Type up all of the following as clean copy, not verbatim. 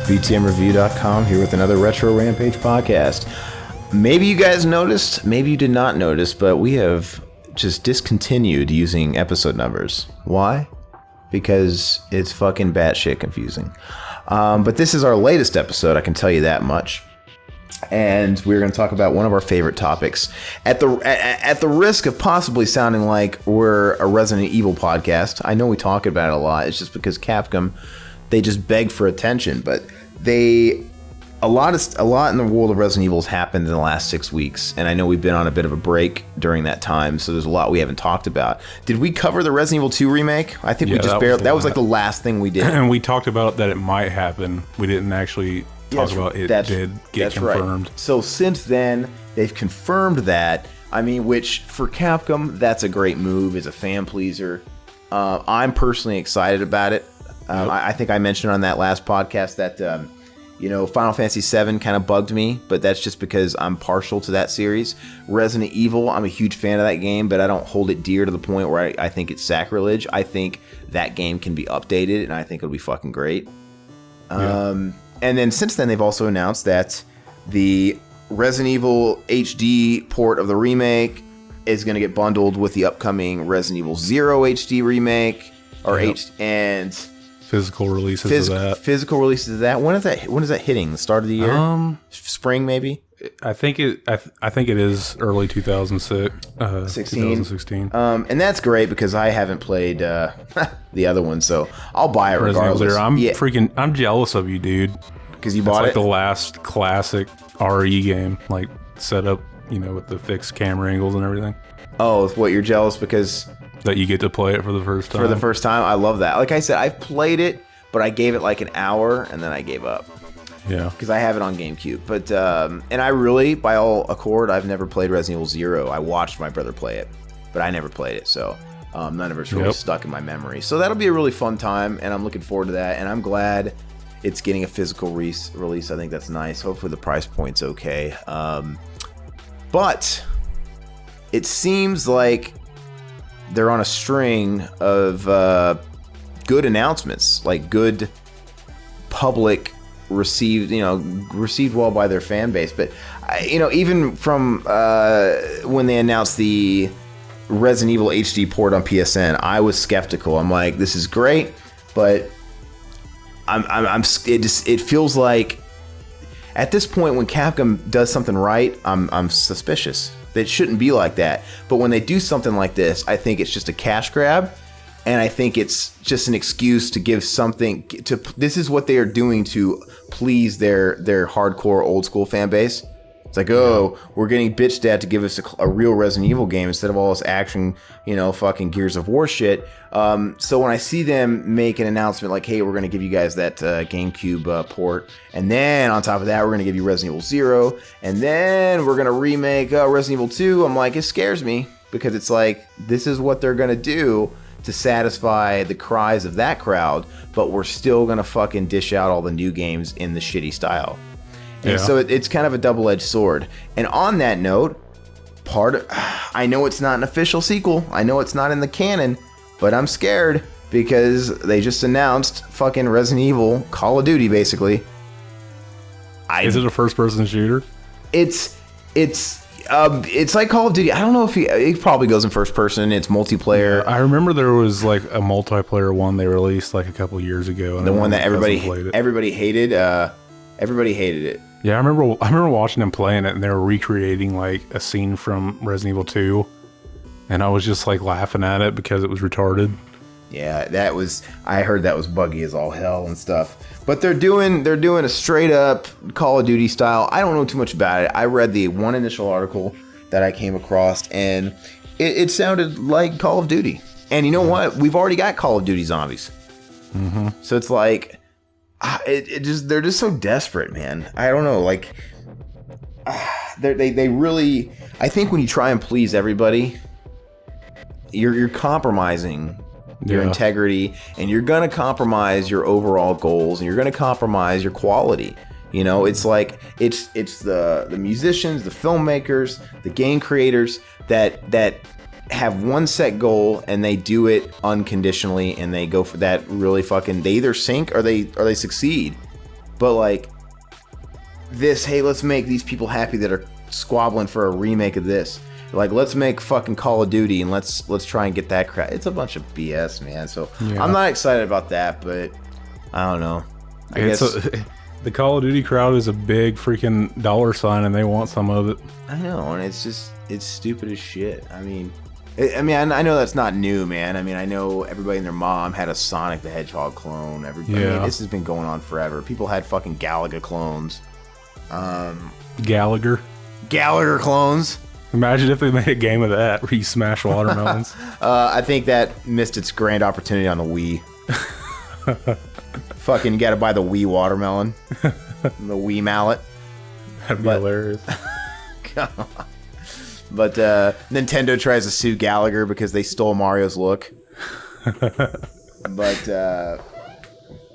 VTMReview.com here with another Retro Rampage podcast. Maybe you guys noticed, maybe you did not notice, but we have just discontinued using episode numbers. Why? Because it's fucking batshit confusing. But this is our latest episode, I can tell you that much. And we're going to talk about one of our favorite topics. At the risk of possibly sounding like we're a Resident Evil podcast, I know we talk about it a lot. It's just because Capcom, they just beg for attention. But a lot in the world of Resident Evil has happened in the last 6 weeks, and I know we've been on a bit of a break during that time, so there's a lot we haven't talked about. Did we cover the Resident Evil 2 remake? I think we just barely. That was like the last thing we did. And we talked about that it might happen. We didn't actually talk about it did get confirmed. Right. So since then, they've confirmed that. I mean, which for Capcom, that's a great move. It's a fan pleaser. I'm personally excited about it. I think I mentioned on that last podcast that Final Fantasy VII kind of bugged me, but that's just because I'm partial to that series. Resident Evil, I'm a huge fan of that game, but I don't hold it dear to the point where I think it's sacrilege. I think that game can be updated, and I think it'll be fucking great. And then since then, they've also announced that the Resident Evil HD port of the remake is going to get bundled with the upcoming Resident Evil 0 HD remake, and physical releases of that. Physical releases of that. When is that hitting? The start of the year? Spring, maybe? I think it is early 2016. And that's great because I haven't played the other one, so I'll buy it regardless. I'm jealous of you, dude. Because you bought it? It's like the last classic RE game, like set up, with the fixed camera angles and everything. Oh, what, you're jealous because that you get to play it for the first time? For the first time, I love that. Like I said, I've played it, but I gave it like an hour and then I gave up. Yeah. Because I have it on GameCube. But, and I really, by all accord, I've never played Resident Evil 0. I watched my brother play it, but I never played it. So none of it's really stuck in my memory. So that'll be a really fun time, and I'm looking forward to that. And I'm glad it's getting a physical release. I think that's nice. Hopefully the price point's okay. But it seems like they're on a string of good announcements, like good public received well by their fan base. But even from when they announced the Resident Evil HD port on PSN, I was skeptical. I'm like, this is great, but it feels like at this point when Capcom does something right, I'm suspicious. It shouldn't be like that. But when they do something like this, I think it's just a cash grab. And I think it's just an excuse to give something to. This is what they are doing to please their hardcore old school fan base. It's like, we're getting bitched at to give us a real Resident Evil game instead of all this action, fucking Gears of War shit. So when I see them make an announcement like, hey, we're going to give you guys that GameCube port, and then on top of that, we're going to give you Resident Evil 0, and then we're going to remake Resident Evil 2, I'm like, it scares me, because it's like, this is what they're going to do to satisfy the cries of that crowd, but we're still going to fucking dish out all the new games in the shitty style. And so it's kind of a double-edged sword. And on that note, I know it's not an official sequel. I know it's not in the canon, but I'm scared because they just announced fucking Resident Evil, Call of Duty, basically. Is it a first-person shooter? It's like Call of Duty. I don't know if it probably goes in first person. It's multiplayer. I remember there was like a multiplayer one they released like a couple years ago. And the one that everybody hated. Everybody hated it. Yeah, I remember watching them playing it, and they were recreating like a scene from Resident Evil 2, and I was just like laughing at it because it was retarded. Yeah, I heard that was buggy as all hell and stuff. But they're doing a straight up Call of Duty style. I don't know too much about it. I read the one initial article that I came across, and it sounded like Call of Duty. And you know what? We've already got Call of Duty Zombies. Mm-hmm. So it's like, they're just so desperate, man. I don't know, like, they really. I think when you try and please everybody, you're compromising your integrity, and you're gonna compromise your overall goals, and you're gonna compromise your quality. It's like it's the musicians, the filmmakers, the game creators that have one set goal, and they do it unconditionally, and they go for that really fucking. They either sink or they succeed. But like this, hey, let's make these people happy that are squabbling for a remake of this. Like, let's make fucking Call of Duty and let's try and get that crap. It's a bunch of BS, man. So I'm not excited about that, but I don't know. I guess the Call of Duty crowd is a big freaking dollar sign, and they want some of it. I know, and it's stupid as shit. I mean, I know that's not new, man. I mean, I know everybody and their mom had a Sonic the Hedgehog clone. I mean, this has been going on forever. People had fucking Galaga clones. Gallagher clones. Imagine if they made a game of that where you smash watermelons. I think that missed its grand opportunity on the Wii. Fucking, you gotta buy the Wii watermelon. The Wii mallet. That'd be hilarious. Come on. But Nintendo tries to sue Gallagher because they stole Mario's look. But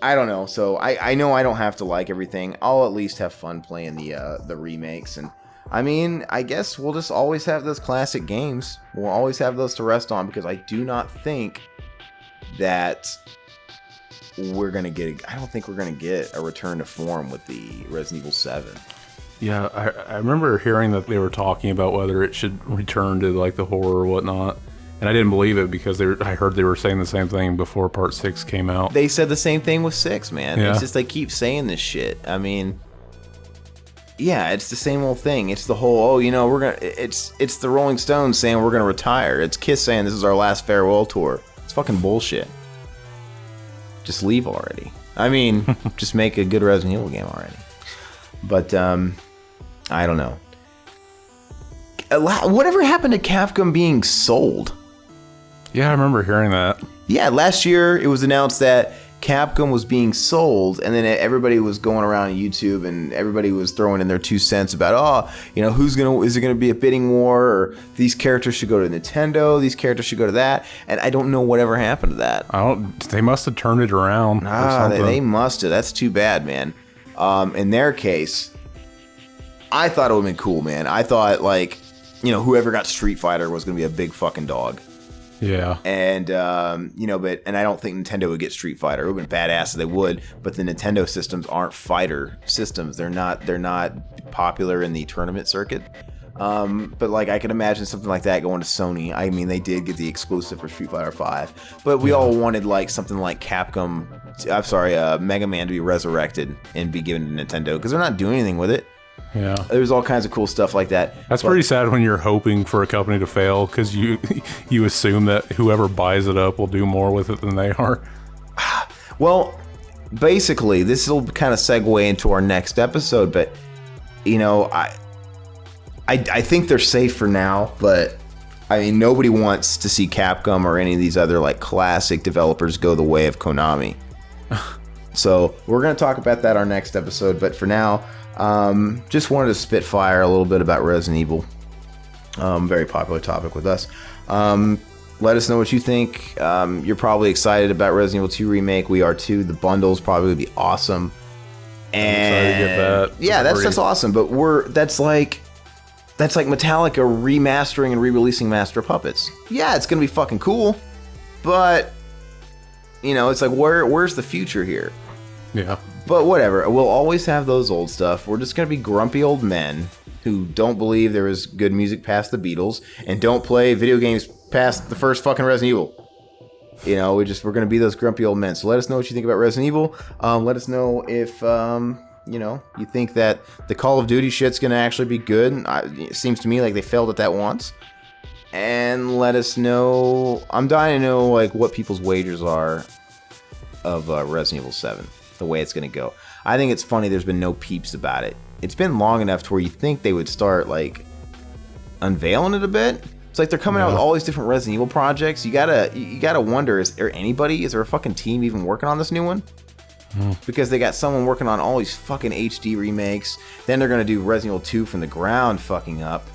I don't know. So I know I don't have to like everything. I'll at least have fun playing the remakes. And I mean, I guess we'll just always have those classic games. We'll always have those to rest on, because I do not think that we're gonna get. I don't think we're gonna get a return to form with the Resident Evil 7. Yeah, I remember hearing that they were talking about whether it should return to like the horror or whatnot, and I didn't believe it because I heard they were saying the same thing before Part 6 came out. They said the same thing with 6, man. Yeah. It's just they keep saying this shit. I mean, yeah, it's the same old thing. It's the whole, it's the Rolling Stones saying we're gonna retire. It's Kiss saying this is our last farewell tour. It's fucking bullshit. Just leave already. I mean, just make a good Resident Evil game already. But I don't know. Whatever happened to Capcom being sold? Yeah, I remember hearing that. Yeah, last year it was announced that Capcom was being sold, and then everybody was going around on YouTube and everybody was throwing in their 2 cents about, is it gonna be a bidding war, or these characters should go to Nintendo, these characters should go to that, and I don't know whatever happened to that. They must have turned it around. They must have. That's too bad, man. In their case, I thought it would have been cool, man. I thought, whoever got Street Fighter was gonna be a big fucking dog. Yeah. And, and I don't think Nintendo would get Street Fighter. It would have been badass if they would, but the Nintendo systems aren't fighter systems. They're not popular in the tournament circuit. But I can imagine something like that going to Sony. I mean, they did get the exclusive for Street Fighter 5, but we all wanted something like Mega Man to be resurrected and be given to Nintendo, because they're not doing anything with it. Yeah, there's all kinds of cool stuff like that. That's pretty sad when you're hoping for a company to fail, because you assume that whoever buys it up will do more with it than they are. Well, basically, this will kind of segue into our next episode, but I think they're safe for now. But I mean, nobody wants to see Capcom or any of these other classic developers go the way of Konami. So we're gonna talk about that our next episode. But for now, just wanted to spitfire a little bit about Resident Evil. Very popular topic with us. Let us know what you think. You're probably excited about Resident Evil 2 Remake. We are too. The bundles probably would be awesome. And I'm excited to get that. Yeah, that's awesome. But that's like Metallica remastering and re-releasing Master of Puppets. Yeah, it's gonna be fucking cool. But it's where's the future here? Yeah. But whatever, we'll always have those old stuff. We're just going to be grumpy old men who don't believe there is good music past the Beatles and don't play video games past the first fucking Resident Evil. We're going to be those grumpy old men. So let us know what you think about Resident Evil. Let us know if, you think that the Call of Duty shit's going to actually be good. It seems to me like they failed at that once. And let us know, I'm dying to know, what people's wagers are of Resident Evil 7. The way it's going to go. I think it's funny there's been no peeps about it. It's been long enough to where you think they would start unveiling it a bit. It's they're coming out with all these different Resident Evil projects. You gotta wonder, is there a fucking team even working on this new one? Because they got someone working on all these fucking HD remakes. Then they're gonna do Resident Evil 2 from the ground fucking up.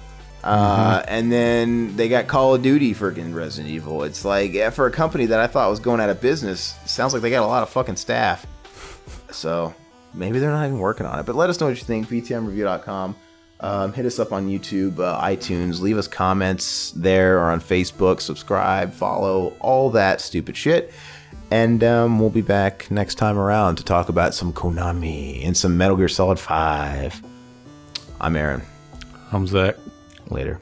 And then they got Call of Duty freaking Resident Evil. It's for a company that I thought was going out of business, it sounds like they got a lot of fucking staff. So maybe they're not even working on it. But let us know what you think. btmreview.com. Hit us up on YouTube, iTunes. Leave us comments there or on Facebook. Subscribe, follow, all that stupid shit. And we'll be back next time around to talk about some Konami and some Metal Gear Solid 5. I'm Aaron. I'm Zach. Later.